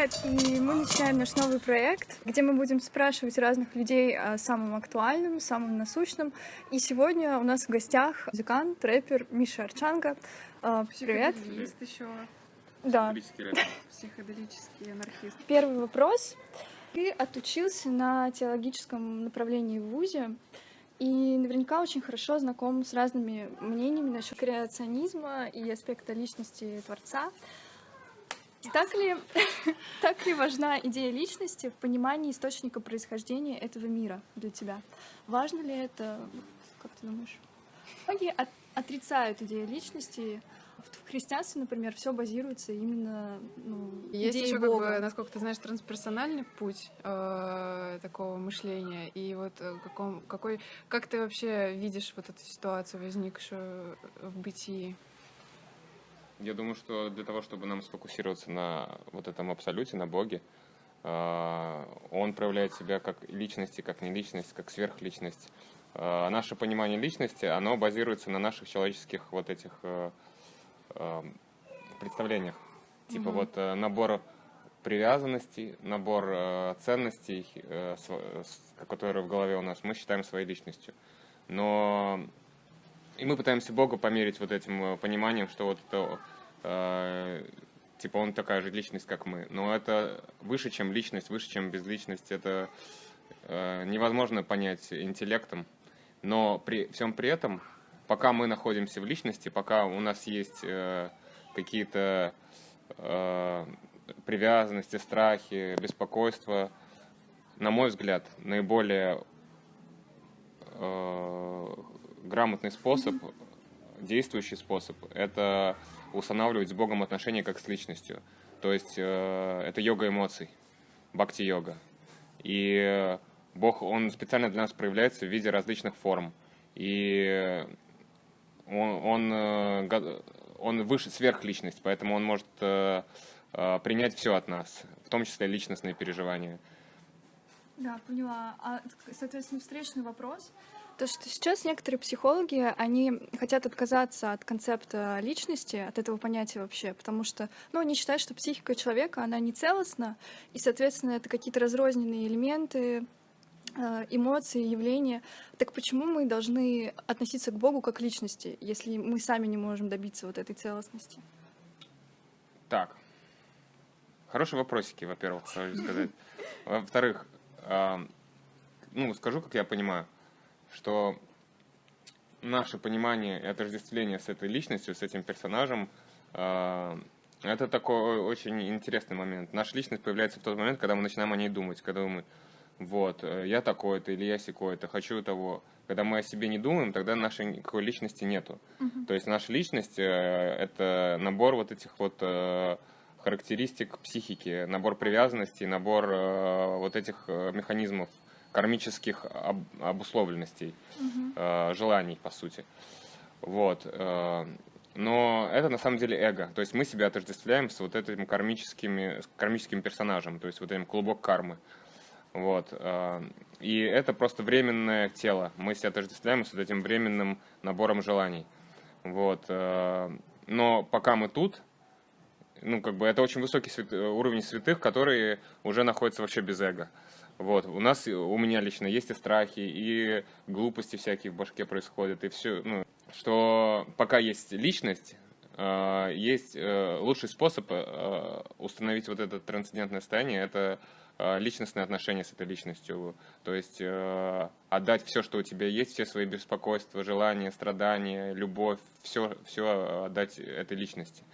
привет! И мы начинаем наш новый проект, где мы будем спрашивать разных людей о самом актуальном, самом насущном. И сегодня у нас в гостях музыкант, рэпер Миша Арчанга. Привет! Психоделист еще. Да. Психоделический анархист. Первый вопрос. Ты отучился на теологическом направлении в ВУЗе, и наверняка очень хорошо знаком с разными мнениями насчет креационизма и аспекта личности Творца. Так ли важна идея личности в понимании источника происхождения этого мира для тебя? Важно ли это? Как ты думаешь? Многие отрицают идею личности. В христианстве, например, все базируется именно Есть идее еще, Бога. насколько ты знаешь, трансперсональный путь такого мышления. И вот как ты вообще видишь вот эту ситуацию, возникшую в бытии? Я думаю, что для того, чтобы нам сфокусироваться на вот этом абсолюте, на Боге, он проявляет себя как личность, как не личность, как сверхличность. Наше понимание личности, оно базируется на наших человеческих вот этих представлениях. Типа вот набор привязанностей, набор ценностей, которые в голове у нас, мы считаем своей личностью. И мы пытаемся Бога померить вот этим пониманием, что вот это, типа он такая же личность, как мы. Но это выше, чем личность, выше, чем безличность. Это невозможно понять интеллектом. Но при всем при этом, пока мы находимся в личности, пока у нас есть какие-то привязанности, страхи, беспокойства, на мой взгляд, наиболее грамотный способ, действующий способ, это устанавливать с Богом отношения как с личностью. То есть это йога эмоций, бхакти-йога. И Бог, Он специально для нас проявляется в виде различных форм. И Он выше, сверхличность, поэтому Он может принять все от нас, в том числе личностные переживания. Да, поняла. Соответственно, встречный вопрос. То, что сейчас некоторые психологи, они хотят отказаться от концепта личности, от этого понятия вообще, потому что, они считают, что психика человека, она не целостна, и, соответственно, это какие-то разрозненные элементы, эмоции, явления. Так почему мы должны относиться к Богу как к личности, если мы сами не можем добиться вот этой целостности? Так. Хорошие вопросики, во-первых, хочу сказать. Во-вторых, скажу, как я понимаю, что наше понимание и отождествление с этой личностью, с этим персонажем, это такой очень интересный момент. Наша личность появляется в тот момент, когда мы начинаем о ней думать, когда мы, я такой-то или я сякой-то, хочу того. Когда мы о себе не думаем, тогда нашей никакой личности нету. То есть наша личность — это набор вот этих вот характеристик психики, набор привязанностей, набор вот этих механизмов, кармических обусловленностей, желаний, по сути. Но это на самом деле эго. То есть мы себя отождествляем с вот этим кармическим персонажем, то есть вот этим клубок кармы. И это просто временное тело. Мы себя отождествляем с вот этим временным набором желаний. Но пока мы тут, это очень высокий уровень святых, которые уже находятся вообще без эго. У меня лично есть и страхи, и глупости всякие в башке происходят, и все, что пока есть личность, есть лучший способ установить вот это трансцендентное состояние, это личностные отношения с этой личностью, то есть отдать все, что у тебя есть, все свои беспокойства, желания, страдания, любовь, все отдать этой личности,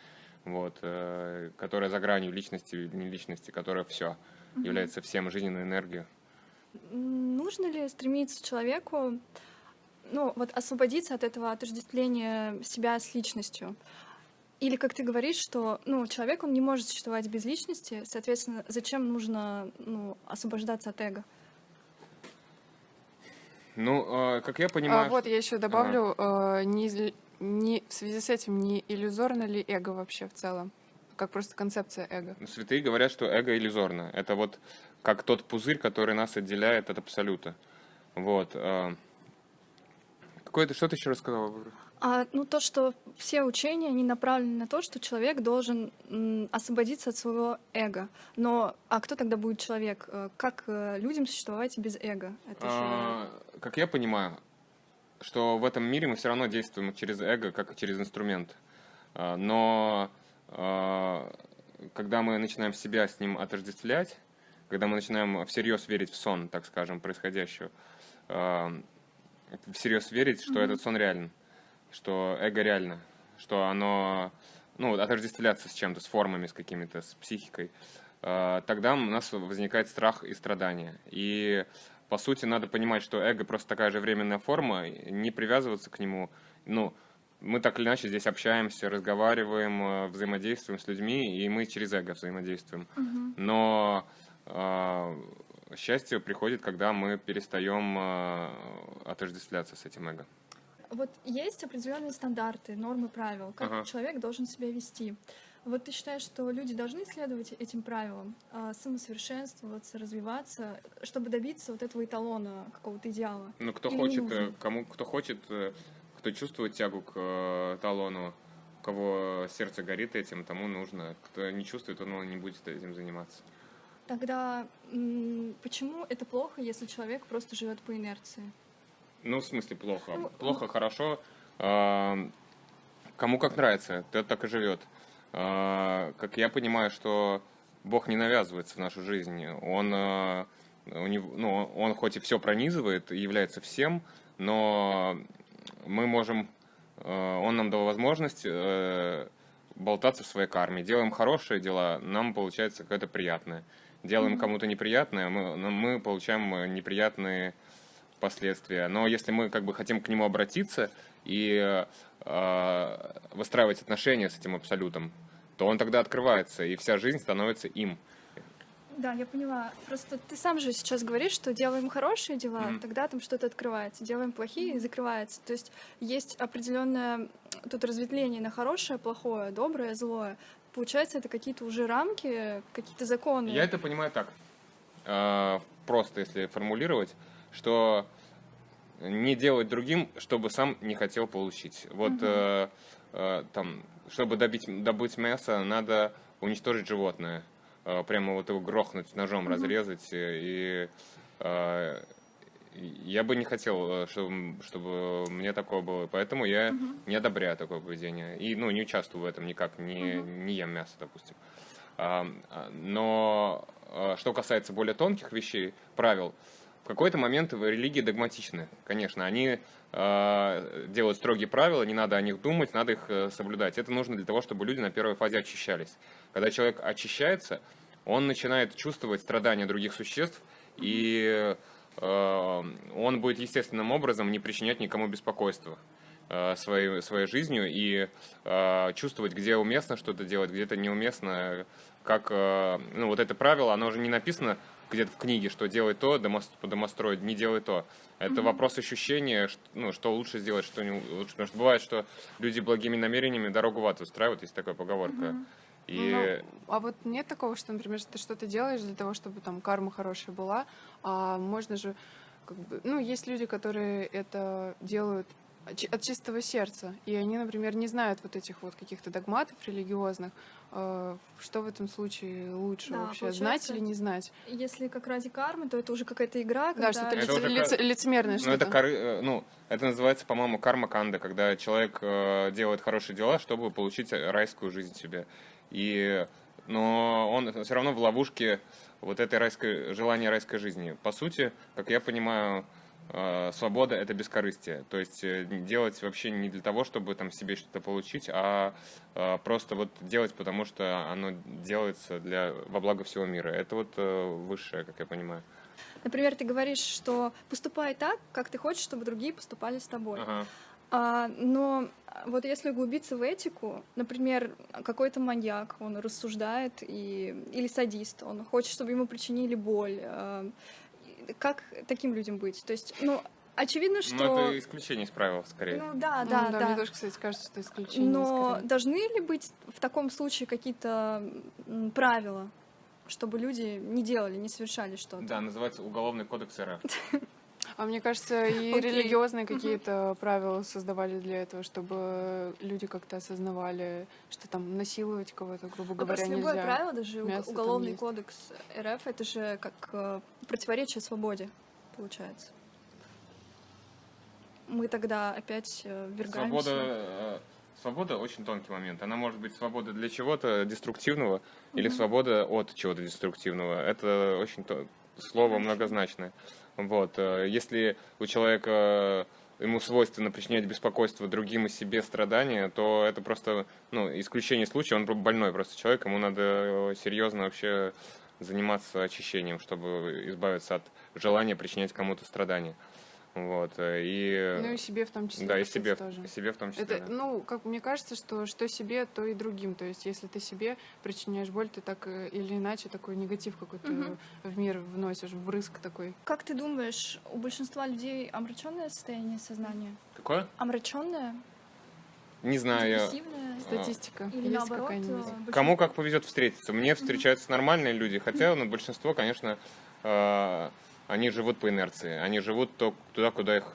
которая за гранью личности, не личности, которая все является всем, жизненной энергией. Нужно ли стремиться человеку, освободиться от этого отождествления себя с личностью? Или, как ты говоришь, что человек, он не может существовать без личности, соответственно, зачем нужно освобождаться от эго? Как я понимаю... я еще добавлю, в связи с этим, не иллюзорно ли эго вообще в целом? Как просто концепция эго. Святые говорят, что эго иллюзорно. Это как тот пузырь, который нас отделяет от абсолюта. Какой какое-то, что ты еще рассказала? Ну, то, что все учения, они направлены на то, что человек должен освободиться от своего эго. А кто тогда будет человек? Как людям существовать без эго? Это же... Как я понимаю, что в этом мире мы все равно действуем через эго, как через инструмент. Но когда мы начинаем себя с ним отождествлять, когда мы начинаем всерьез верить в сон, так скажем, происходящего, всерьез верить, что этот сон реален, что эго реально, что оно, отождествляться с чем-то, с формами, с какими-то, с психикой, тогда у нас возникает страх и страдание. И, по сути, надо понимать, что эго просто такая же временная форма, не привязываться к нему. Мы так или иначе здесь общаемся, разговариваем, взаимодействуем с людьми, и мы через эго взаимодействуем. Но счастье приходит, когда мы перестаем отождествляться с этим эго. Вот есть определенные стандарты, нормы, правил, как человек должен себя вести. Вот ты считаешь, что люди должны следовать этим правилам, самосовершенствоваться, развиваться, чтобы добиться вот этого эталона, какого-то идеала? Кто хочет, кто чувствует тягу к эталону, у кого сердце горит этим, тому нужно. Кто не чувствует, он не будет этим заниматься. Тогда почему это плохо, если человек просто живет по инерции? В смысле плохо. Плохо, хорошо. Кому как нравится, тот так и живет. Как я понимаю, что Бог не навязывается в нашу жизнь. Он хоть и все пронизывает, является всем, но мы можем... Он нам дал возможность болтаться в своей карме. Делаем хорошие дела, нам получается какое-то приятное. Делаем кому-то неприятное, мы получаем неприятные последствия. Но если мы хотим к нему обратиться и выстраивать отношения с этим абсолютом, то он тогда открывается, и вся жизнь становится им. Да, я поняла. Просто ты сам же сейчас говоришь, что делаем хорошие дела, тогда там что-то открывается. Делаем плохие, и закрывается. То есть определенное тут разветвление на хорошее, плохое, доброе, злое. Получается, это какие-то уже рамки, какие-то законы. Я это понимаю так. Просто если формулировать, что не делать другим, чтобы сам не хотел получить. Чтобы добыть мясо, надо уничтожить животное. Прямо его грохнуть ножом, разрезать. И я бы не хотел, чтобы мне такое было. Поэтому я не одобряю такое поведение. И не участвую в этом никак, не ем мясо, допустим. Но что касается более тонких вещей, правил, в какой-то момент религии догматичны, конечно. Они делают строгие правила, не надо о них думать, надо их соблюдать. Это нужно для того, чтобы люди на первой фазе очищались. Когда человек очищается, он начинает чувствовать страдания других существ, и он будет естественным образом не причинять никому беспокойства своей жизнью и чувствовать, где уместно что-то делать, где-то неуместно. Как, это правило, оно уже не написано где-то в книге, что делай то, домострой, не делай то. Это вопрос ощущения, что лучше сделать, что не лучше. Потому что бывает, что люди благими намерениями дорогу в ад устраивают, есть такая поговорка. А вот нет такого, что, например, ты что-то делаешь для того, чтобы там карма хорошая была, а можно же, есть люди, которые это делают от чистого сердца, и они, например, не знают вот этих вот каких-то догматов религиозных. Что в этом случае лучше вообще, знать или не знать? Если как ради кармы, то это уже какая-то игра, да, что-то лицемерное что-то. Это называется, по-моему, карма-канда, когда человек делает хорошие дела, чтобы получить райскую жизнь себе. Но он все равно в ловушке вот этой желания райской жизни. По сути, как я понимаю, свобода — это бескорыстие. То есть делать вообще не для того, чтобы там себе что-то получить, а просто делать, потому что оно делается во благо всего мира. Это высшее, как я понимаю. Например, ты говоришь, что поступай так, как ты хочешь, чтобы другие поступали с тобой. Но вот если углубиться в этику, например, какой-то маньяк, он рассуждает, или садист, он хочет, чтобы ему причинили боль. Как таким людям быть? То есть, очевидно, что... это исключение из правил, скорее. Да. Мне тоже, кстати, кажется, что исключение. Но скорее. должны ли быть в таком случае какие-то правила, чтобы люди не делали, не совершали что-то? Да, называется Уголовный кодекс РФ. А мне кажется, и Окей. религиозные какие-то правила создавали для этого, чтобы люди как-то осознавали, что там насиловать кого-то, грубо Ну, говоря, просто любое нельзя. правило, даже Мясо там уголовный есть. кодекс РФ, это же как противоречие свободе, получается. Мы тогда опять ввергаемся. Свобода очень тонкий момент. Она может быть свобода для чего-то деструктивного или Мгм. свобода от чего-то деструктивного. Это очень слово Хорошо. многозначное. Вот. Если у человека ему свойственно причинять беспокойство другим и себе страдания, то это просто исключение случая. Он больной просто человек, ему надо серьезно вообще заниматься очищением, чтобы избавиться от желания причинять кому-то страдания. Вот. Ну И и себе в том числе, да, и кстати, тоже. себе в том числе. Это, Да. ну, как мне кажется, что себе, то и другим. То есть, если ты себе причиняешь боль, ты так или иначе такой негатив какой-то Мгм. в мир вносишь, вбрызг такой. Как ты думаешь, у большинства людей омраченное состояние сознания? Какое? Омраченное, Не знаю. депрессивное? Статистика Или есть наоборот, какая-нибудь? Кому как повезет встретиться. Мне встречаются нормальные люди, хотя большинство, конечно, они живут по инерции. Они живут туда, куда их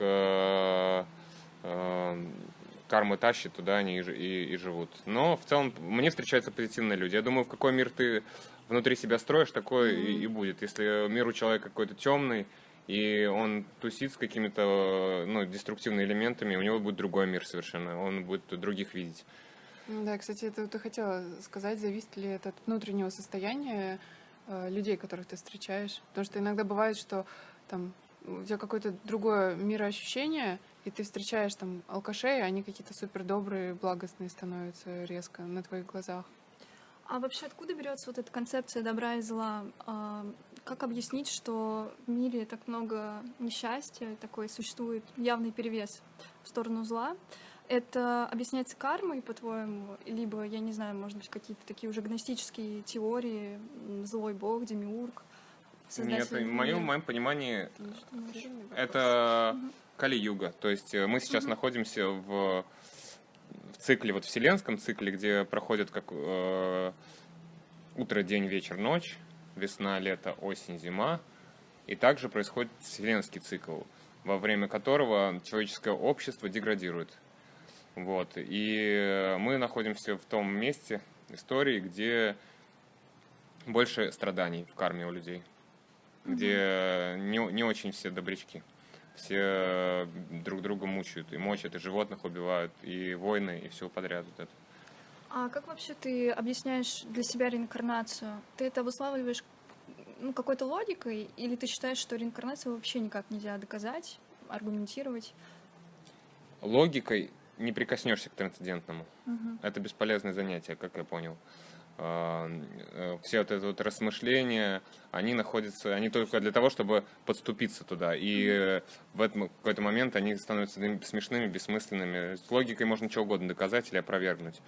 карма тащит, туда они и живут. Но в целом мне встречаются позитивные люди. Я думаю, в какой мир ты внутри себя строишь, такой и будет. Если мир у человека какой-то темный, и он тусит с какими-то деструктивными элементами, у него будет другой мир совершенно. Он будет других видеть. Да, кстати, это вот я хотела сказать, зависит ли это от внутреннего состояния людей, которых ты встречаешь. Потому что иногда бывает, что там у тебя какое-то другое мироощущение, и ты встречаешь там алкашей, они какие-то супер добрые, благостные становятся резко на твоих глазах. А вообще откуда берется вот эта концепция добра и зла? Как объяснить, что в мире так много несчастья, такой существует явный перевес в сторону зла? Это объясняется кармой, по-твоему? Либо, я не знаю, может быть, какие-то такие уже гностические теории, злой бог, демиург, Нет, создатель в мира? моем понимании Что думаешь? это Кали-юга. То есть мы сейчас находимся в цикле, вот вселенском цикле, где проходит как утро, день, вечер, ночь, весна, лето, осень, зима. И также происходит вселенский цикл, во время которого человеческое общество деградирует. Вот. И мы находимся в том месте истории, где больше страданий в карме у людей, где не очень все добрячки. Все друг друга мучают, и мочат, и животных убивают, и войны, и все подряд. Вот это. А как вообще ты объясняешь для себя реинкарнацию? Ты это обуславливаешь какой-то логикой, или ты считаешь, что реинкарнацию вообще никак нельзя доказать, аргументировать? Логикой не прикоснешься к трансцендентному. Мгм. Это бесполезное занятие, как я понял. Все вот это вот размышления, они только для того, чтобы подступиться туда. И в этом какой-то момент они становятся смешными, бессмысленными. С логикой можно что угодно доказать или опровергнуть.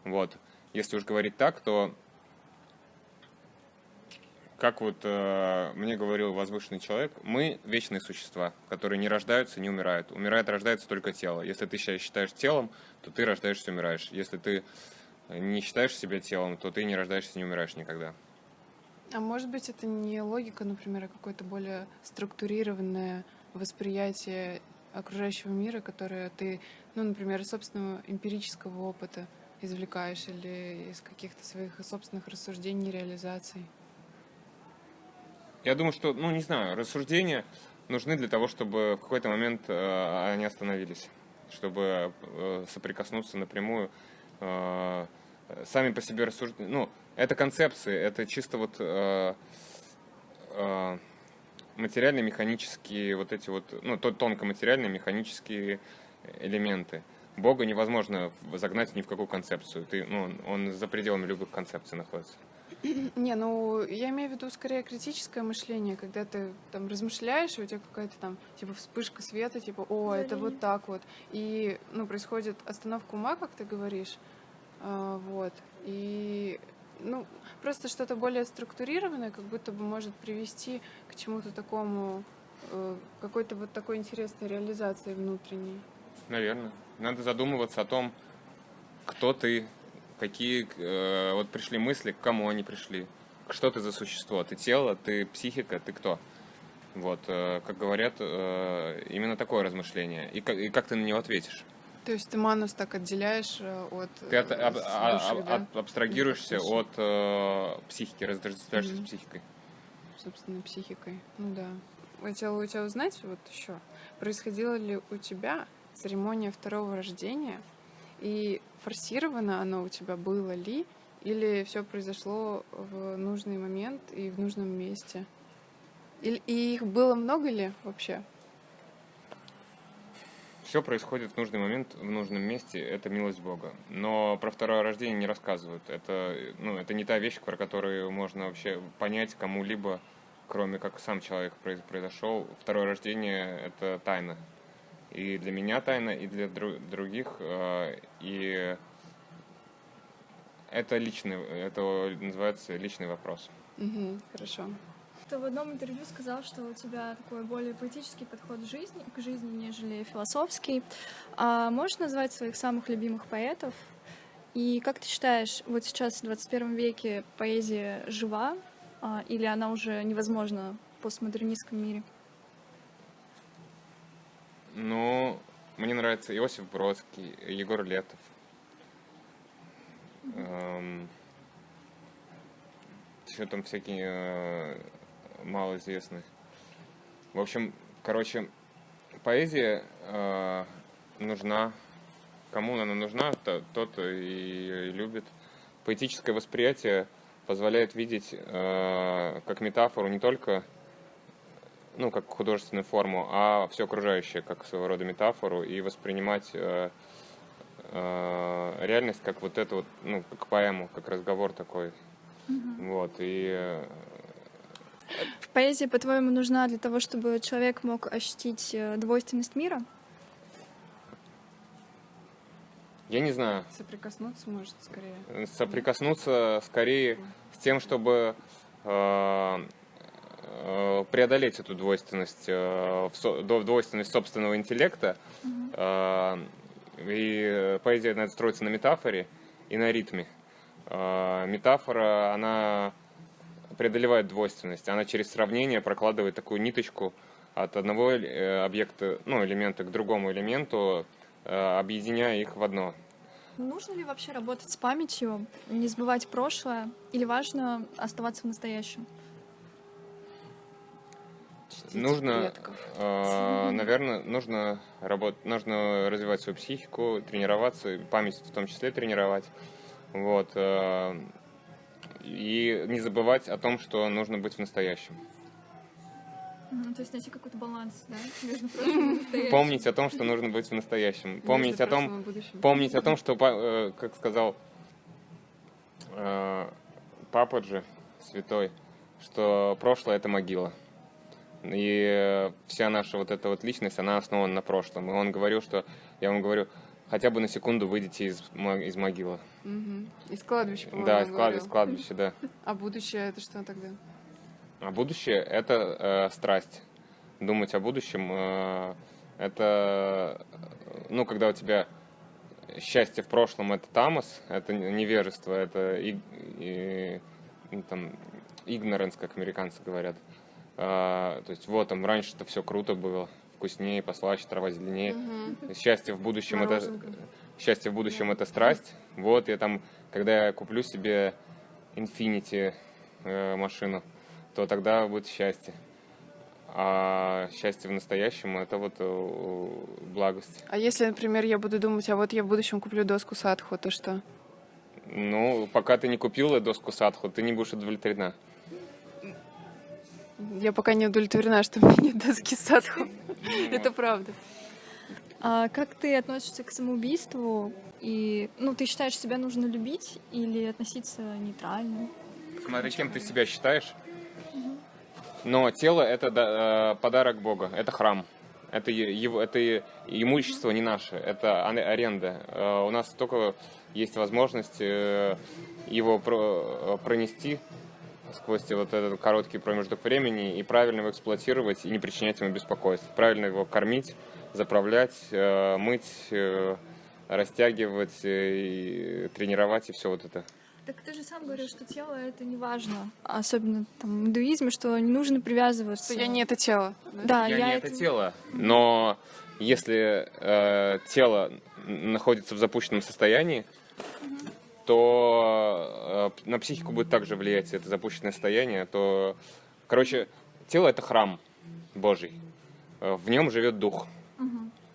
Вот. Если уж говорить так, то как вот мне говорил возвышенный человек, мы вечные существа, которые не рождаются, не умирают. Умирает, рождается только тело. Если ты себя считаешь телом, то ты рождаешься, умираешь. Если ты не считаешь себя телом, то ты не рождаешься, не умираешь никогда. А может быть, это не логика, например, а какое-то более структурированное восприятие окружающего мира, которое ты, например, из собственного эмпирического опыта извлекаешь или из каких-то своих собственных рассуждений, реализаций? Я думаю, что, не знаю, рассуждения нужны для того, чтобы в какой-то момент они остановились, чтобы соприкоснуться напрямую. Сами по себе рассуждения, это концепции, это чисто вот материальные, механические, вот эти вот, тонко-материальные, механические элементы. Бога невозможно загнать ни в какую концепцию. Он за пределами любых концепций находится. Не, я имею в виду скорее критическое мышление, когда ты там размышляешь, и у тебя какая-то там типа вспышка света, типа, это вот так вот. И, происходит остановка ума, как ты говоришь, вот. И, просто что-то более структурированное, как будто бы может привести к чему-то такому, какой-то вот такой интересной реализации внутренней. Наверное. Надо задумываться о том, кто ты, какие вот пришли мысли, к кому они пришли, что ты за существо, ты тело, ты психика, ты кто. Вот, как говорят, именно такое размышление. И как ты на него ответишь? То есть ты манус так отделяешь от Ты души, да? абстрагируешься Души. от психики, разделяешься с Мгм. психикой. Собственно, психикой. Ну да. Хотела у тебя узнать вот еще, происходила ли у тебя церемония второго рождения, и форсировано оно у тебя было ли, или все произошло в нужный момент и в нужном месте? И их было много ли вообще? Все происходит в нужный момент, в нужном месте, это милость Бога. Но про второе рождение не рассказывают. Это не та вещь, про которую можно вообще понять кому-либо, кроме как сам человек произошел. Второе рождение – это тайна. И для меня тайна, и для других. И это называется личный вопрос. Угу, хорошо. Ты в одном интервью сказал, что у тебя такой более поэтический подход к жизни, нежели философский. А можешь назвать своих самых любимых поэтов? И как ты считаешь, вот сейчас в 21 веке поэзия жива, или она уже невозможна в постмодернистском мире? Ну, мне нравится Иосиф Бродский, Егор Летов. Еще там всякие малоизвестные. В общем, поэзия нужна. Кому она нужна, тот и любит. Поэтическое восприятие позволяет видеть как метафору не только, как художественную форму, а все окружающее как своего рода метафору и воспринимать реальность как вот эту вот, как поэму, как разговор такой. Вот, и Поэзия, по-твоему, нужна для того, чтобы человек мог ощутить двойственность мира? я не знаю, Соприкоснуться, может, скорее. соприкоснуться скорее с тем, чтобы преодолеть эту двойственность, двойственность собственного интеллекта. И поэзия, наверное, строится на метафоре и на ритме. Метафора, она преодолевает двойственность. Она через сравнение прокладывает такую ниточку от одного объекта, элемента к другому элементу, объединяя их в одно. Нужно ли вообще работать с памятью, не забывать прошлое, или важно оставаться в настоящем? Чтить Нужно, предков. наверное, нужно развивать свою психику, тренироваться, память в том числе тренировать. Вот. И не забывать о том, что нужно быть в настоящем. То есть найти какой-то баланс, да, между прошлым и настоящим. Помнить о том, что нужно быть в настоящем. Помнить Между о том, прошлым и будущим. помнить о том, что, как сказал Пападжи святой, что прошлое — это могила. И вся наша вот эта вот личность, она основана на прошлом. И он говорил, я вам говорю, хотя бы на секунду выйдите из могилы. Мгм. Из кладбища, по-моему, Да, он говорил. из кладбища, да. А будущее это что тогда? А будущее — это страсть. Думать о будущем это, когда у тебя счастье в прошлом — это тамос, это невежество, это ignorance, как американцы говорят. То есть вот там раньше-то все круто было, вкуснее, послаще, трава зеленее. Мгм. Счастье в будущем Мороженка. это страсть. Вот когда я куплю себе Infiniti машину, то тогда будет счастье. А счастье в настоящем — это вот благость. А если, например, я буду думать, а вот я в будущем куплю доску садху, то что? Пока ты не купила доску садху, ты не будешь удовлетворена. Я пока не удовлетворена, что у меня нет доски садху. Это правда. А как ты относишься к самоубийству? И, ты считаешь, себя нужно любить или относиться нейтрально? Смотри, кем ты себя считаешь. Но тело — это подарок Бога, это храм. Это имущество не наше, это аренда. У нас только есть возможность его пронести сквозь вот этот короткий промежуток времени и правильно его эксплуатировать и не причинять ему беспокойств. Правильно его кормить, заправлять, мыть, растягивать, и тренировать и все вот это. Так ты же сам говорил, что тело это не важно, особенно там в индуизме, что не нужно привязываться. Что я не это тело. Да, Я не это это... тело, но если тело находится в запущенном состоянии, то на психику будет также влиять это запущенное состояние, то, короче, тело — это храм Божий, в нем живет дух.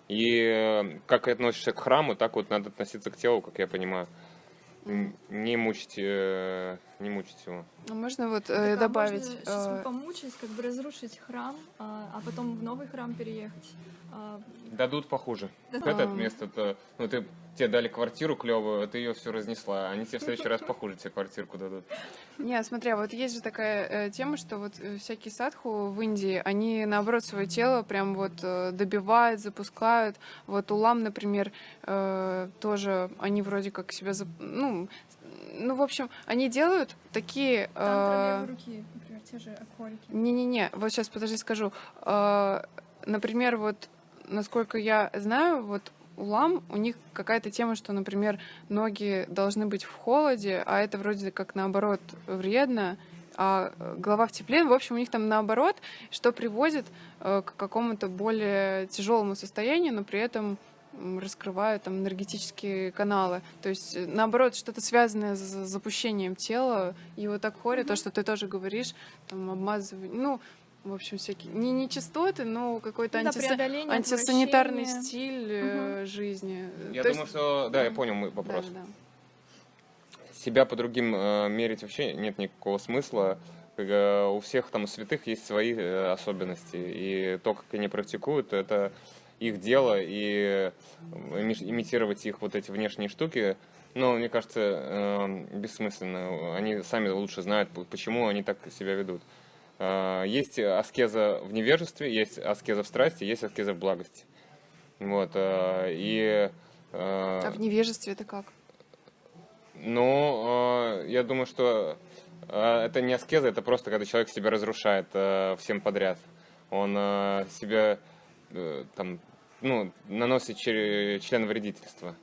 И как относишься к храму, так вот надо относиться к телу, как я понимаю. Не мучить его. А можно вот Так, добавить... можно сейчас помучить, как бы разрушить храм, а потом в новый храм переехать. Дадут похуже. Это место, ну, тебе дали квартиру клевую, а ты ее все разнесла. Они тебе в следующий раз похуже тебе квартирку дадут. Не, смотря, вот есть же такая тема, что вот всякие садху в Индии, они, наоборот, свое тело прям вот добивают, запускают. Вот улам, например, тоже они вроде как себя... Ну, в общем, они делают такие... Там левой руки, например, те же акварики. Не-не-не, вот сейчас, подожди, скажу. Например, вот, насколько я знаю, вот улам, у них какая-то тема, что, например, ноги должны быть в холоде, а это вроде как наоборот вредно, а голова в тепле. В общем, у них там наоборот, что приводит к какому-то более тяжелому состоянию, но при этом раскрывают там энергетические каналы. То есть, наоборот, что-то связанное с запущением тела. И вот так хоря, то, что ты тоже говоришь, там обмазывание, ну, в общем, всякие не нечистоты, но какой-то преодоление, антисанитарный отвращение. стиль жизни. Я То думаю, что... Да, я понял мой вопрос. Да. Себя по другим мерить вообще нет никакого смысла. У всех там святых есть свои особенности. И то, как они практикуют, это их дело. И имитировать их вот эти внешние штуки, ну, мне кажется, бессмысленно. Они сами лучше знают, почему они так себя ведут. Есть аскеза в невежестве, есть аскеза в страсти, есть аскеза в благости. Вот. А в невежестве это как? Ну, я думаю, что это не аскеза, это просто когда человек себя разрушает всем подряд. Он себя там, ну, наносит член вредительства.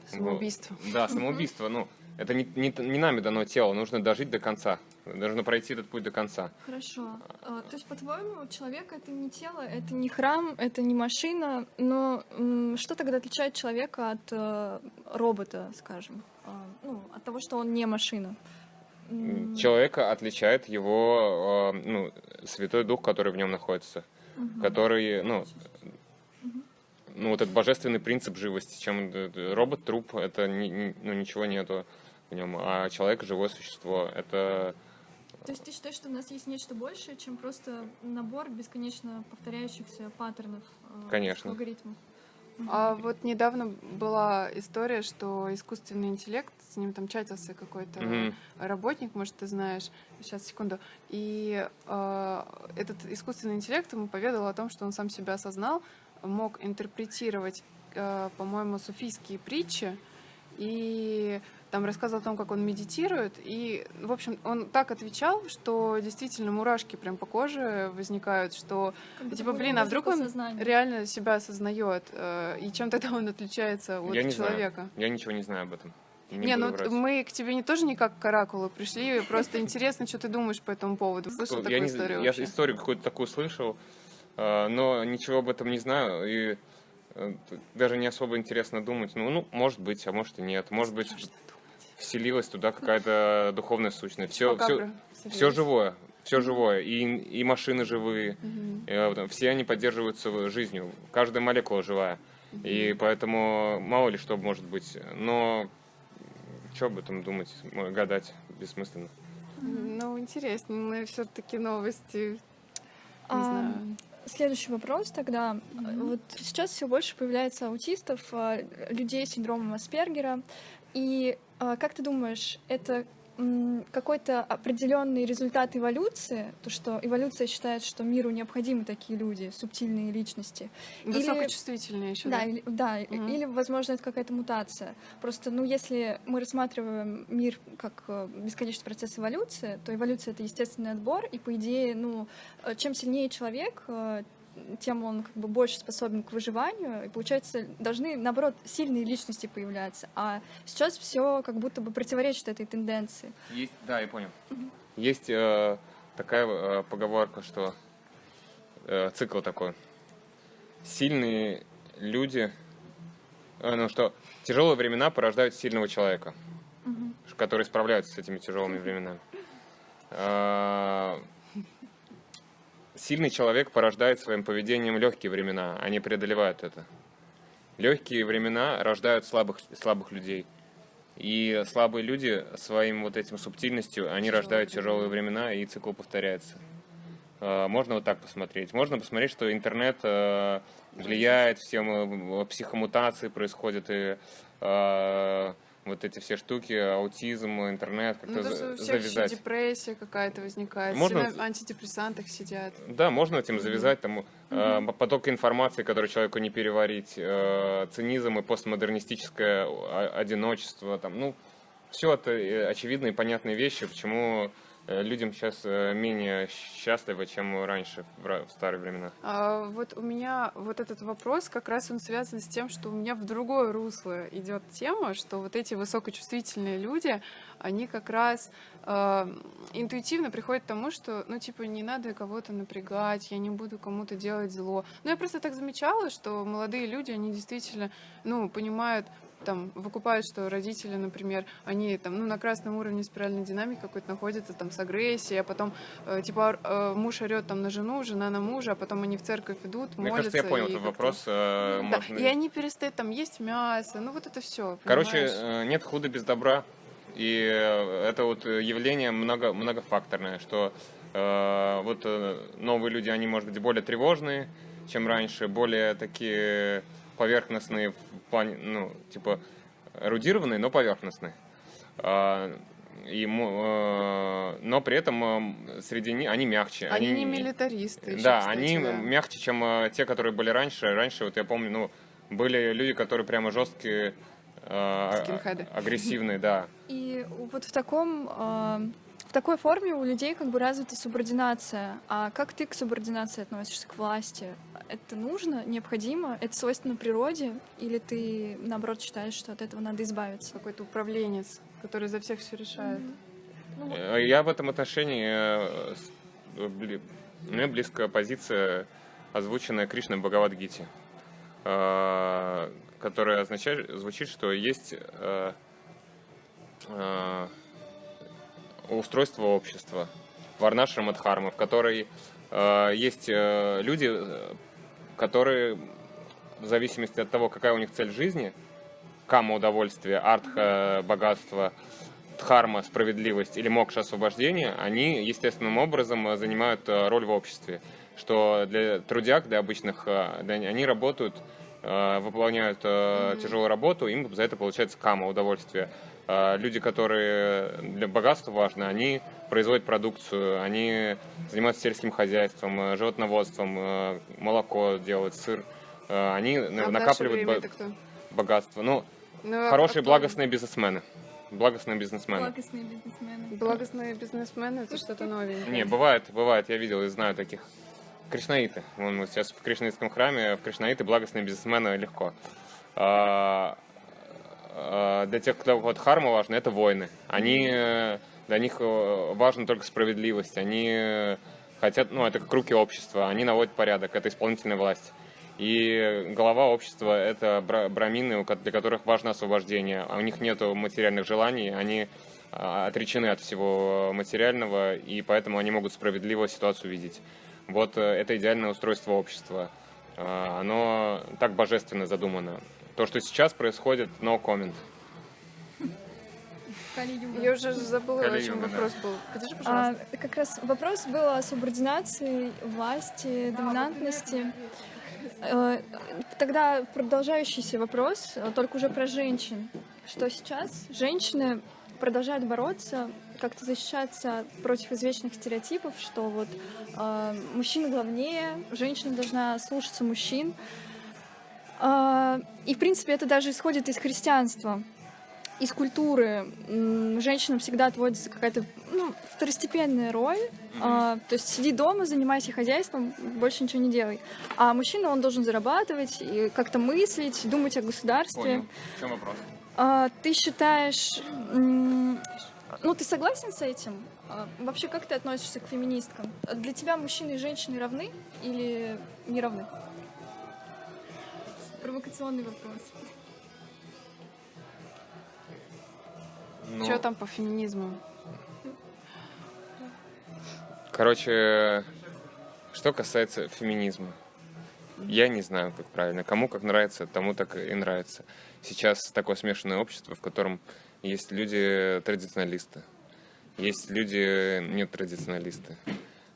Самоубийство. Да, самоубийство. Ну, это не нами дано тело, нужно дожить до конца. Нужно пройти этот путь до конца. Хорошо. То есть, по-твоему, человек — это не тело, это не храм, это не машина, но что тогда отличает человека от робота, скажем? Ну, от того, что он не машина? Человека отличает его Святой Дух, который в нем находится, который, ну, вот этот божественный принцип живости. Чем робот, труп, это ничего нету в нем, а человек — живое существо. Это... То есть ты считаешь, что у нас есть нечто большее, чем просто набор бесконечно повторяющихся паттернов, Конечно. алгоритмов? А вот недавно была история, что искусственный интеллект, с ним там чатился какой-то работник, может, ты знаешь, сейчас, секунду, и этот искусственный интеллект ему поведал о том, что он сам себя осознал, мог интерпретировать, по-моему, суфийские притчи, и там рассказывал о том, как он медитирует, и, в общем, он так отвечал, что действительно мурашки прям по коже возникают, что, типа, блин, а вдруг он реально себя осознает, и чем тогда он отличается от человека? Я ничего не знаю об этом. Не, ну мы к тебе не тоже не как к оракулу пришли, просто интересно, что ты думаешь по этому поводу. Слышал такую историю вообще? Я историю какую-то такую слышал, но ничего об этом не знаю, и даже не особо интересно думать. Ну, может быть, а может и нет. Может быть, вселилась туда какая-то духовная сущность. Все живое. Все живое. И машины живые. Все они поддерживаются жизнью. Каждая молекула живая. И поэтому мало ли что может быть. Но что об этом думать, гадать бессмысленно. Ну, интересные все-таки новости. Не знаю. Следующий вопрос тогда. Вот сейчас все больше появляется аутистов, людей с синдромом Аспергера. И как ты думаешь, это какой-то определенный результат эволюции, то, что эволюция считает, что миру необходимы такие люди, субтильные личности. Высокочувствительные еще. Да, или, возможно, это какая-то мутация. Просто, если мы рассматриваем мир как бесконечный процесс эволюции, то эволюция — это естественный отбор, и, по идее, чем сильнее человек, тем он как бы больше способен к выживанию, и, получается, должны, наоборот, сильные личности появляться. А сейчас все как будто бы противоречит этой тенденции. Есть, да, я понял. Есть такая поговорка, что цикл такой. Сильные люди, ну что, тяжелые времена порождают сильного человека, который справляется с этими тяжелыми временами. Сильный человек порождает своим поведением легкие времена, они преодолевают это. Легкие времена рождают слабых людей. И слабые люди своим вот этим субтильностью, они рождают тяжелые времена, и цикл повторяется. Можно вот так посмотреть. Можно посмотреть, что интернет влияет, все психомутации происходят, и вот эти все штуки, аутизм, интернет, как-то даже завязать. Депрессия какая-то возникает, Можно... все на антидепрессантах сидят. Да, можно этим завязать, там, поток информации, который человеку не переварить, цинизм и постмодернистическое одиночество, там, ну, все это очевидные и понятные вещи, почему людям сейчас менее счастливо, чем раньше, в старые времена. Вот у меня вот этот вопрос, как раз он связан с тем, что у меня в другое русло идет тема, что вот эти высокочувствительные люди, они как раз интуитивно приходят к тому, что, ну, типа, не надо кого-то напрягать, я не буду кому-то делать зло. Но я просто так замечала, что молодые люди, они действительно, ну, понимают, там, выкупают, что родители, например, они там, ну, на красном уровне спиральной динамики какой-то находятся, там, с агрессией, а потом, типа, муж орет там на жену, жена на мужа, а потом они в церковь идут, молятся. Мне кажется, я понял этот вопрос. Да, и они перестают там есть мясо, ну, вот это все. Короче, нет худа без добра, и это вот явление многофакторное, что вот новые люди, они, может быть, более тревожные, чем раньше, более такие поверхностные в плане, ну, типа, эрудированные, но поверхностные. Но при этом среди них они мягче. Они не милитаристы. Да, кстати, они мягче, чем те, которые были раньше. Раньше, вот я помню, ну, были люди, которые прямо жесткие, агрессивные, да. И вот в такой форме у людей как бы развита субординация. А как ты к субординации относишься, к власти? Это нужно, необходимо? Это свойственно природе? Или ты, наоборот, считаешь, что от этого надо избавиться? Какой-то управленец, который за всех все решает. Я в этом отношении... Мне близкая позиция, озвученная Кришной в Бхагавад-гите, которая звучит, что есть устройство общества, варнашрама дхарма, в которой есть люди, которые в зависимости от того, какая у них цель жизни, кама — удовольствие, артха — богатство, дхарма — справедливость или мокша — освобождение, они естественным образом занимают роль в обществе. Что для трудяг, для обычных, они работают, выполняют тяжелую работу, им за это получается кама — удовольствие. Люди, которые для богатства важны, они производят продукцию, они занимаются сельским хозяйством, животноводством, молоко делают, сыр. Они накапливают богатство. Ну, хорошие благостные бизнесмены. Благостные бизнесмены. Благостные бизнесмены — это что-то новенькое. Не, бывает, я видел и знаю таких. Кришнаиты. Вон мы сейчас в кришнаитском храме, в кришнаиты благостные бизнесмены легко. Для тех, кто вот дхарма важна, это воины. Для них важна только справедливость. Они хотят, ну, это как руки общества, они наводят порядок, это исполнительная власть. И глава общества — это брамины, для которых важно освобождение. У них нет материальных желаний, они отречены от всего материального, и поэтому они могут справедливо ситуацию видеть. Вот это идеальное устройство общества. Оно так божественно задумано. То, что сейчас происходит, no comment. Я уже забыла, о чем вопрос был. Подожди, пожалуйста. Как раз вопрос был о субординации, власти, доминантности. Тогда продолжающийся вопрос, только уже про женщин. Что сейчас женщины продолжают бороться, как-то защищаться против извечных стереотипов, что вот мужчина главнее, женщина должна слушаться мужчин. И, в принципе, это даже исходит из христианства. из культуры женщинам всегда отводится какая-то второстепенная роль. То есть сиди дома, занимайся хозяйством, больше ничего не делай. А мужчина, он должен зарабатывать, и как-то мыслить, думать о государстве. Понял. В чем вопрос? Ты считаешь... ты согласен с этим? Вообще, как ты относишься к феминисткам? Для тебя мужчины и женщины равны или не равны? Провокационный вопрос. Что там по феминизму? Короче, что касается феминизма, я не знаю, как правильно. Кому как нравится, тому так и нравится. Сейчас такое смешанное общество, в котором есть люди традиционалисты, есть люди нетрадиционалисты.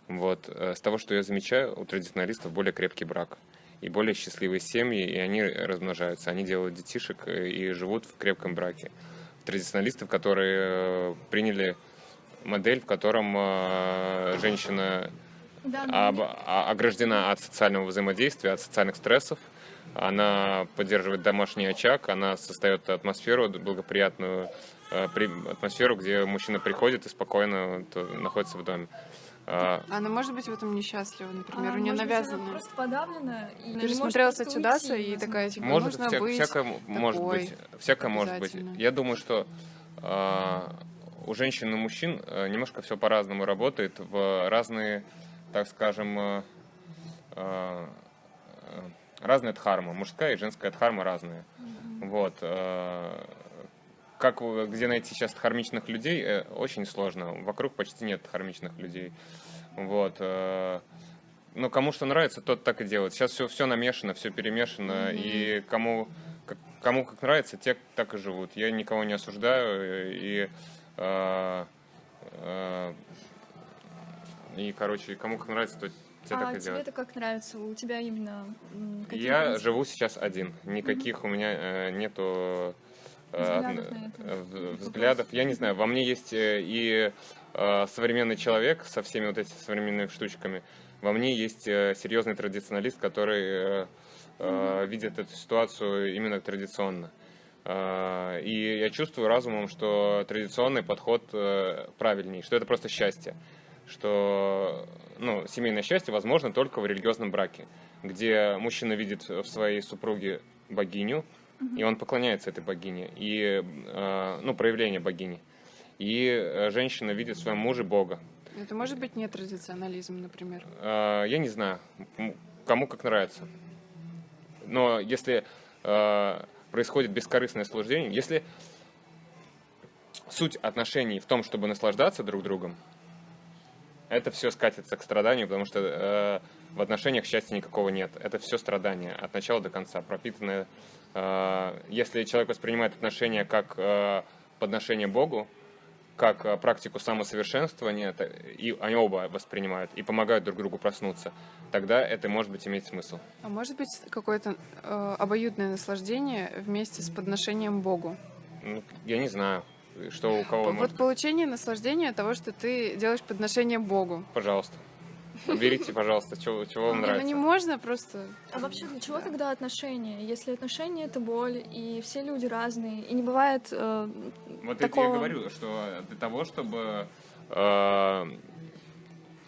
Вот. С того, что я замечаю, у традиционалистов более крепкий брак и более счастливые семьи, и они размножаются, они делают детишек и живут в крепком браке. Традиционалистов, которые приняли модель, в котором женщина ограждена от социального взаимодействия, от социальных стрессов, она поддерживает домашний очаг, она создает атмосферу благоприятную, атмосферу, где мужчина приходит и спокойно находится в доме. Она может быть в этом несчастлива, например, у нее навязано. Она просто подавлена и не Пересмотрела может просто Сатидаса уйти, и возможно. такая, типа, Может, нужно быть всякое может быть. Всякое может быть. обязательно. Я думаю, что у женщин и мужчин немножко все по-разному работает в разные, так скажем, разная дхарма. Мужская и женская дхарма разные. Вот. Где найти сейчас дхармичных людей, очень сложно. Вокруг почти нет дхармичных людей. Вот. Но кому что нравится, тот так и делает. Сейчас все намешано, все перемешано, и кому как нравится, те так и живут. Я никого не осуждаю, короче, кому как нравится, то те так и тебе делают. это как нравится? У тебя именно какие Я принципы? живу сейчас один. Никаких у меня нету Взглядов на это. взглядов. Я не знаю, во мне есть и современный человек со всеми вот этими современными штучками. Во мне есть серьезный традиционалист, который видит эту ситуацию именно традиционно. И я чувствую разумом, что традиционный подход правильней, что это просто счастье. Что семейное счастье возможно только в религиозном браке, где мужчина видит в своей супруге богиню, и он поклоняется этой богине, и проявление богини. И женщина видит в своем муже Бога. Это может быть не традиционализм, например. Я не знаю, кому как нравится. Но если происходит бескорыстное служение, если суть отношений в том, чтобы наслаждаться друг другом, это все скатится к страданию, потому что в отношениях счастья никакого нет. Это все страдание от начала до конца, пропитанное. Если человек воспринимает отношения как подношение Богу, как практику самосовершенствования, и они оба воспринимают и помогают друг другу проснуться, тогда это, может быть, иметь смысл. А может быть какое-то обоюдное наслаждение вместе с подношением Богу? Я не знаю, что у кого может Вот быть. получение наслаждения от того, что ты делаешь подношение Богу. Пожалуйста. Берите, пожалуйста, чего вам нравится. Не можно просто... А вообще для чего тогда отношения? Если отношения — это боль, и все люди разные, и не бывает Вот такого... это я говорю, что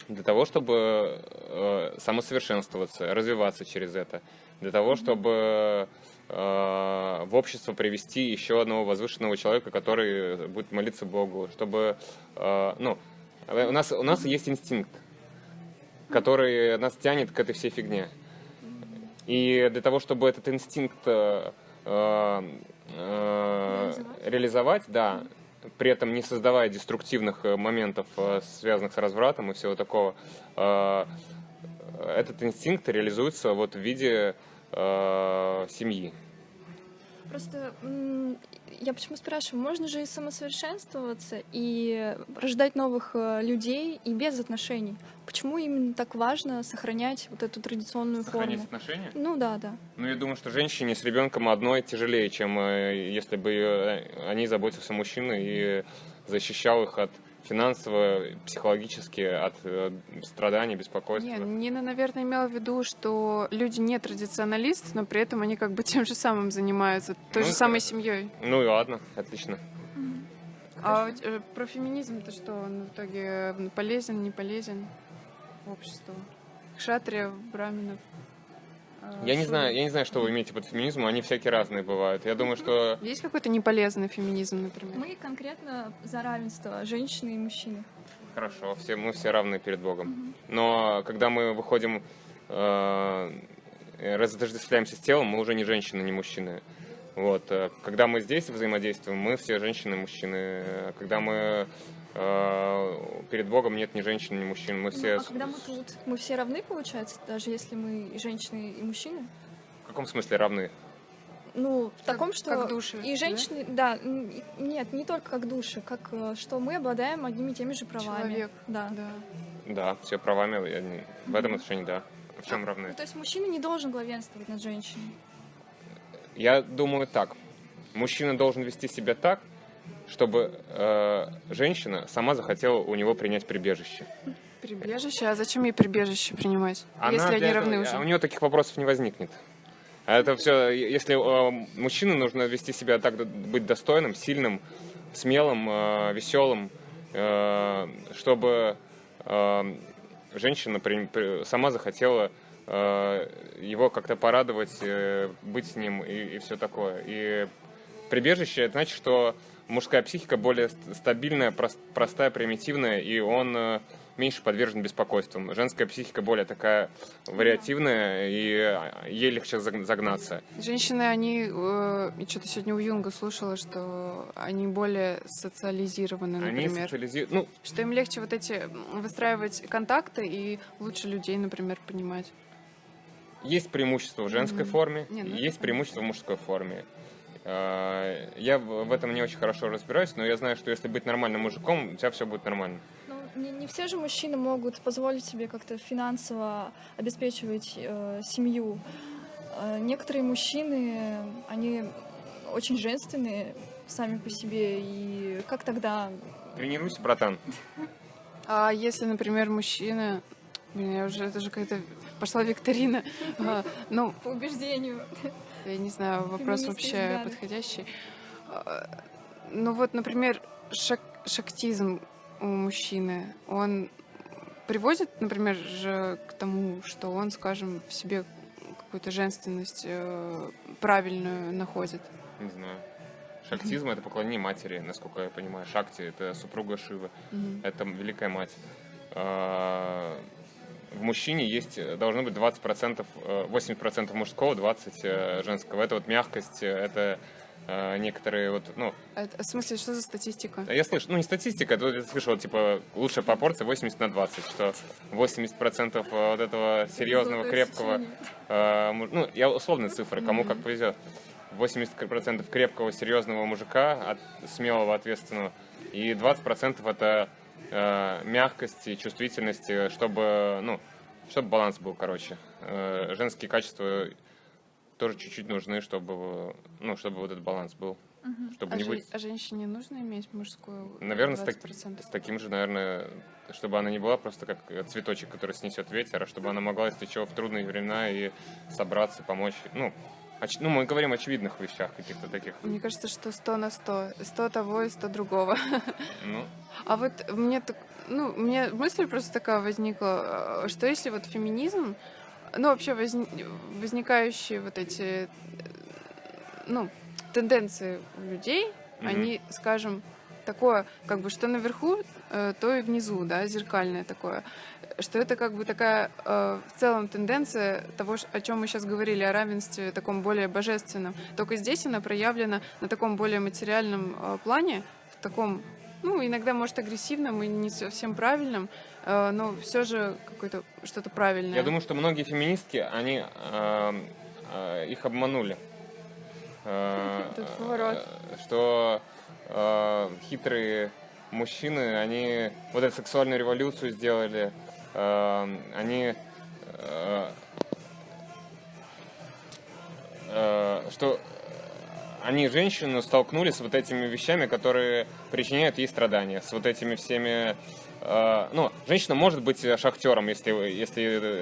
для того, чтобы самосовершенствоваться, развиваться через это, для того, чтобы в общество привести еще одного возвышенного человека, который будет молиться Богу, чтобы... у нас есть инстинкт, который нас тянет к этой всей фигне. И для того, чтобы этот инстинкт реализовать, да, при этом не создавая деструктивных моментов, связанных с развратом и всего такого, этот инстинкт реализуется вот в виде семьи. Просто я почему спрашиваю, можно же и самосовершенствоваться, и рождать новых людей и без отношений? Почему именно так важно сохранять вот эту традиционную Сохранять форму? отношения? Да. Я думаю, что женщине с ребенком одной тяжелее, чем если бы о ней заботился мужчина и защищал их от финансово, психологически от страданий, беспокойства. Не, Нина, наверное, имела в виду, что люди не традиционалисты, но при этом они как бы тем же самым занимаются, той Ну, же самой семьей. Ну и ладно, отлично. А про феминизм-то что, он в итоге полезен, не полезен обществу? Кшатрия, браминов. Я не знаю, что вы имеете под феминизмом, они всякие разные бывают. Я думаю, что Есть какой-то неполезный феминизм, например? Мы конкретно за равенство женщины и мужчины. хорошо, мы все равны перед Богом. Но когда мы выходим, разотождествляемся с телом, мы уже не женщины, не мужчины. Вот. Когда мы здесь взаимодействуем, мы все женщины, мужчины. Когда мы перед Богом нет ни женщин, ни мужчин. Мы все... А когда мы тут, мы все равны, получается, даже если мы и женщины, и мужчины? В каком смысле равны? Ну, в таком, что как души, и женщины, да, нет, не только как души, как что мы обладаем одними и теми же правами. Человек. Да. Да. Да, все правами, в этом отношении да. В чем равны? Ну, то есть мужчина не должен главенствовать над женщиной. Я думаю так. Мужчина должен вести себя так, чтобы женщина сама захотела у него принять прибежище. Прибежище? А зачем ей прибежище принимать, если они равны уже? У нее таких вопросов не возникнет. А это все, если мужчине нужно вести себя так, быть достойным, сильным, смелым, веселым, чтобы женщина сама захотела его как-то порадовать, быть с ним и все такое. И прибежище, это значит, что мужская психика более стабильная, простая, примитивная, и он меньше подвержен беспокойствам. Женская психика более такая вариативная, и ей легче загнаться. Женщины, они, что-то сегодня у Юнга слушала, что они более социализированы, например. Что им легче вот эти выстраивать контакты и лучше людей, например, понимать. Есть преимущество в женской форме, есть преимущество в мужской форме. Я в этом не очень хорошо разбираюсь, но я знаю, что если быть нормальным мужиком, у тебя все будет нормально. Ну, не все же мужчины могут позволить себе как-то финансово обеспечивать семью. Некоторые мужчины, они очень женственные сами по себе, и как тогда... Тренируйся, братан. А если, например, мужчина... Блин, это же какая-то пошла викторина. Ну, по убеждению. Я не знаю, вопрос вообще подходящий. Ну вот, например, шактизм у мужчины, он приводит, например, же к тому, что он, скажем, в себе какую-то женственность правильную находит? Не знаю. Шактизм — это поклонение матери, насколько я понимаю. Шакти — это супруга Шивы, это Великая Мать. В мужчине должно быть 20%, 80% мужского, 20% женского. Это вот мягкость, это некоторые вот, ну... В смысле, что за статистика? Я слышу, не статистика, я слышал, типа, лучшая пропорция 80/20, что 80% вот этого серьезного, крепкого... я условные цифры, кому как повезет. 80% крепкого, серьезного мужика, смелого, ответственного, и 20% это мягкость и чувствительность, чтобы баланс был, короче. Женские качества тоже чуть-чуть нужны, чтобы вот этот баланс был. Чтобы не быть... А женщине нужно иметь мужскую 20%? Наверное, с таким же, наверное, чтобы она не была просто как цветочек, который снесет ветер, а чтобы она могла, если что, в трудные времена и собраться, помочь. Мы говорим о очевидных вещах каких-то таких. Мне кажется, что 100 на 100. 100 того и 100 другого. Ну. А вот мне мысль просто такая возникла, что если вот феминизм, вообще возникающие вот эти, тенденции у людей, они, скажем, такое, как бы, что наверху, то и внизу, да, зеркальное такое, что это как бы такая в целом тенденция того, о чем мы сейчас говорили, о равенстве таком более божественном. Только здесь она проявлена на таком более материальном плане, в таком, иногда, может, агрессивном и не совсем правильном, но все же какое-то что-то правильное. Я думаю, что многие феминистки, они их обманули. Тут поворот. Что хитрые мужчины, они вот эту сексуальную революцию сделали, они что они, женщины, столкнулись с вот этими вещами, которые причиняют ей страдания, с вот этими всеми... Ну, женщина может быть шахтером, если у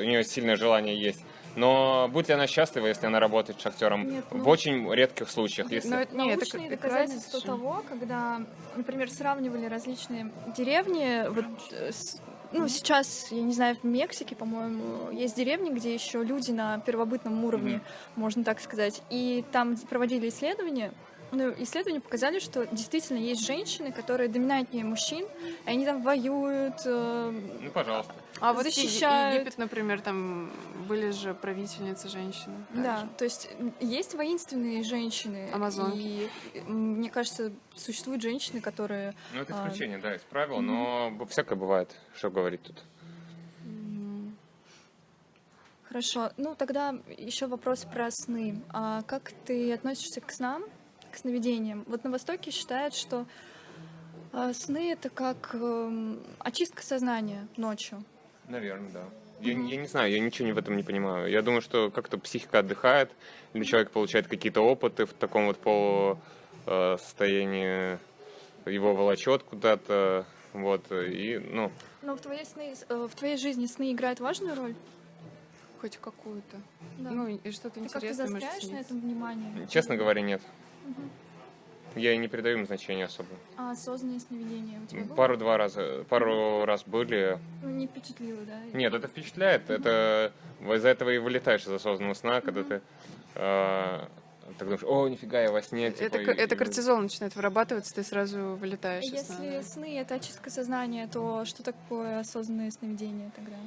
нее сильное желание есть. Но будет ли она счастлива, если она работает шахтером? Нет, В очень редких случаях. Если... Но не, это Научные как доказательства разница же. того, когда, например, сравнивали различные деревни, вот, ну, сейчас, я не знаю, в Мексике, по-моему, есть деревни, где еще люди на первобытном уровне, можно так сказать, и там проводили исследования. Ну, исследования показали, что действительно есть женщины, которые доминантнее мужчин, и они там воюют, Ну, пожалуйста. А вот защищают. Египет, например, там были же правительницы женщины. да, то есть есть воинственные женщины, Амазонки. и мне кажется, существуют женщины, которые... Ну, это исключение, да, из правил, но всякое бывает. Что говорить тут? Хорошо, ну тогда еще вопрос про сны. А как ты относишься к снам, к сновидениям? Вот на Востоке считают, что сны это как очистка сознания ночью. Наверное, да. Я не знаю, я ничего в этом не понимаю. Я думаю, что как-то психика отдыхает, или человек получает какие-то опыты в таком вот полусостоянии, его волочет куда-то, вот, и, ну... Но в твоей жизни сны играют важную роль? Хоть какую-то. Да. Ну, и что-то Ты как-то интересное может застряешь на сниться. этом внимание? Честно говоря, нет. Я и не придаю им значения особо. А осознанные сновидения у тебя было? Пару раз были. Ну, не впечатлило, да? Нет, это впечатляет. Это из-за этого и вылетаешь из осознанного сна, когда ты так думаешь, о, нифига, я во сне. Типа, Это кортизол начинает вырабатываться, ты сразу вылетаешь из сна. Если сны — это очистка сознания, то что такое осознанные сновидения тогда?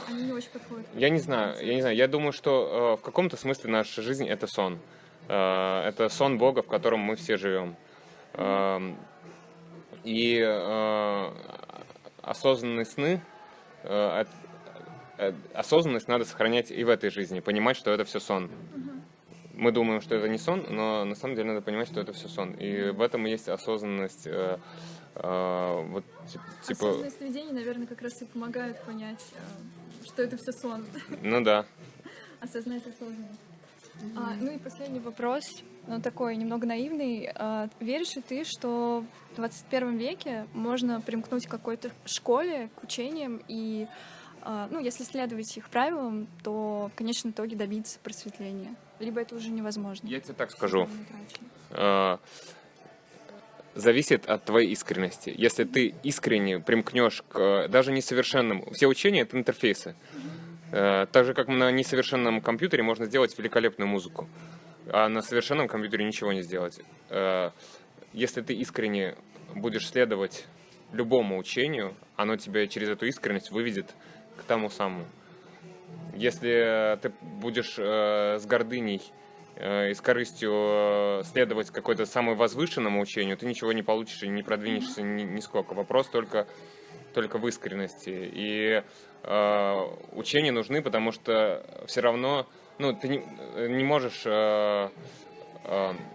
Они не очень подходят. Я не знаю. Я думаю, что в каком-то смысле наша жизнь — это сон. Это сон Бога, в котором мы все живем. И осознанные сны, осознанность надо сохранять и в этой жизни, понимать, что это все сон. Мы думаем, что это не сон, но на самом деле надо понимать, что это все сон. И в этом и есть осознанность. Вот, типа... Осознанные сновидения, наверное, как раз и помогают понять, что это все сон. Ну да. Осознать осознанность. Ну и последний вопрос, он такой немного наивный. Веришь ли ты, что в 21 веке можно примкнуть к какой-то школе, к учениям и, ну, если следовать их правилам, то в конечном итоге добиться просветления? Либо это уже невозможно? Я тебе так скажу. Зависит от твоей искренности. Если ты искренне примкнешь к даже несовершенным... Все учения — это интерфейсы. Так же, как на несовершенном компьютере можно сделать великолепную музыку, а на совершенном компьютере ничего не сделать. Если ты искренне будешь следовать любому учению, оно тебя через эту искренность выведет к тому самому. Если ты будешь с гордыней и с корыстью следовать какой-то самому возвышенному учению, ты ничего не получишь и не продвинешься нисколько. Вопрос только в искренности. И учения нужны, потому что все равно, ну, ты не можешь...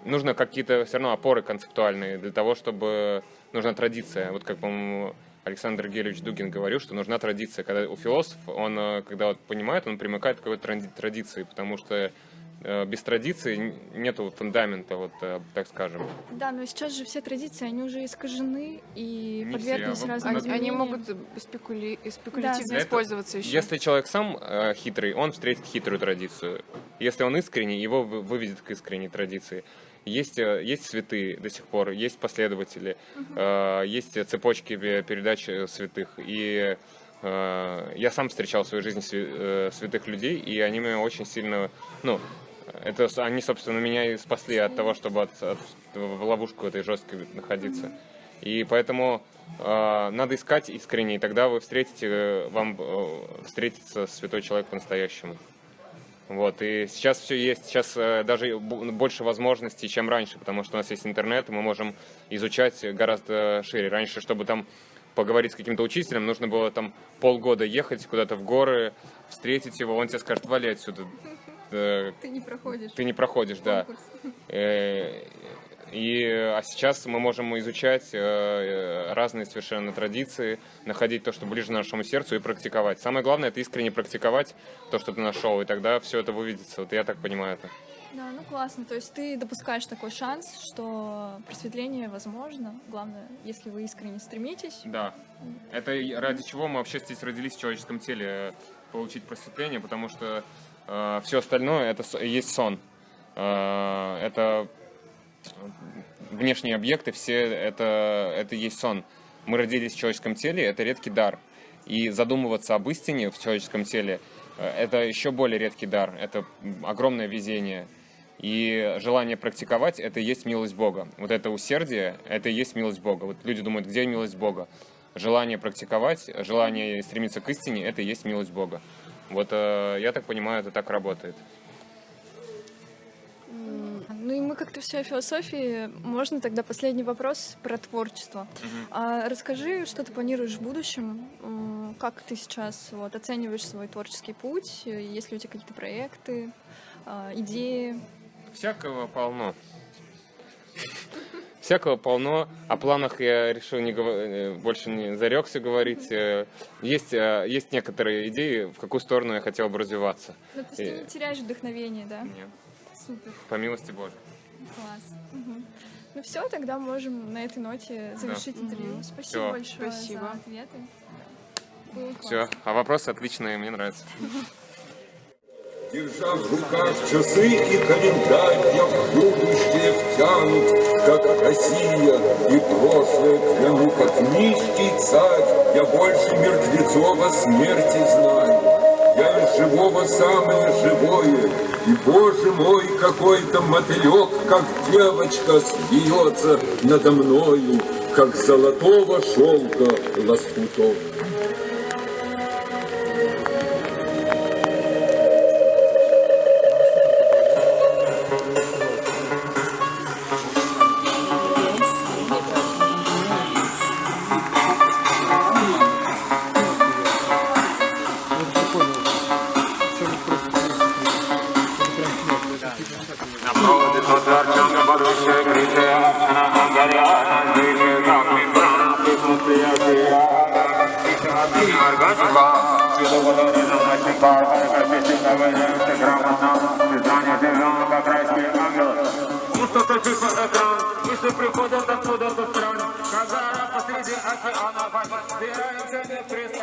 нужно какие-то все равно опоры концептуальные для того, чтобы... Нужна традиция. Вот как, по-моему, Александр Гелевич Дугин говорил, что нужна традиция. Когда у философа, он, когда вот понимает, он примыкает к какой-то традиции, потому что без традиции нету фундамента, вот так скажем. Да, но сейчас же все традиции, они уже искажены и Не подвергнуты все, разным Они изменениям. могут спекулятивно Да. использоваться еще. Если человек сам хитрый, он встретит хитрую традицию. Если он искренний, его выведет к искренней традиции. Есть святые до сих пор, есть последователи, есть цепочки передач святых. И я сам встречал в своей жизни святых людей, и они меня очень сильно... Ну, они, собственно, меня и спасли от того, чтобы в ловушку этой жесткой находиться. И поэтому надо искать искренне, и тогда вы вам встретится святой человек по-настоящему. Вот, и сейчас все есть, сейчас даже больше возможностей, чем раньше, потому что у нас есть интернет, и мы можем изучать гораздо шире. Раньше, чтобы там поговорить с каким-то учителем, нужно было там полгода ехать куда-то в горы, встретить его, он тебе скажет: вали отсюда. Ты не проходишь. Ты не проходишь, да. А сейчас мы можем изучать разные совершенно традиции, находить то, что ближе нашему сердцу, и практиковать. Самое главное — это искренне практиковать то, что ты нашел, и тогда все это выведется. Вот я так понимаю это. Да, ну классно. То есть ты допускаешь такой шанс, что просветление возможно. Главное, если вы искренне стремитесь. Да. Это ради чего мы вообще здесь родились в человеческом теле, получить просветление, потому что все остальное это есть сон. Это внешние объекты, все это есть сон. Мы родились в человеческом теле, это редкий дар. И задумываться об истине в человеческом теле это еще более редкий дар, это огромное везение. И желание практиковать – это и есть милость Бога. Вот это усердие – это и есть милость Бога. Вот люди думают, где милость Бога? Желание практиковать, желание стремиться к истине – это и есть милость Бога. Вот я так понимаю, это так работает. Ну и мы как-то все о философии. Можно тогда последний вопрос про творчество. Расскажи, что ты планируешь в будущем? Как ты сейчас вот, оцениваешь свой творческий путь? Есть ли у тебя какие-то проекты, идеи? Всякого полно. Всякого полно. О планах я решил больше не зарекся говорить. Есть некоторые идеи, в какую сторону я хотел бы развиваться. Ну, то есть ты не теряешь вдохновение, да? Нет. Супер. По милости Божьей. Класс. Ну все, тогда можем на этой ноте завершить интервью. Спасибо Всё. большое Спасибо. за ответы. Было Все. классно. А вопросы отличные, мне нравятся. Держа в руках часы и календарь, я в будущее втянут, как Россия, и прошлое кляну, как нищий царь. Я больше мертвецова смерти знаю, я из живого самое живое. И, Боже мой, какой-то мотылек, как девочка, смеется надо мною, как золотого шелка лоскуток. Если приходят откуда-то стран, когда посреди океана, собирается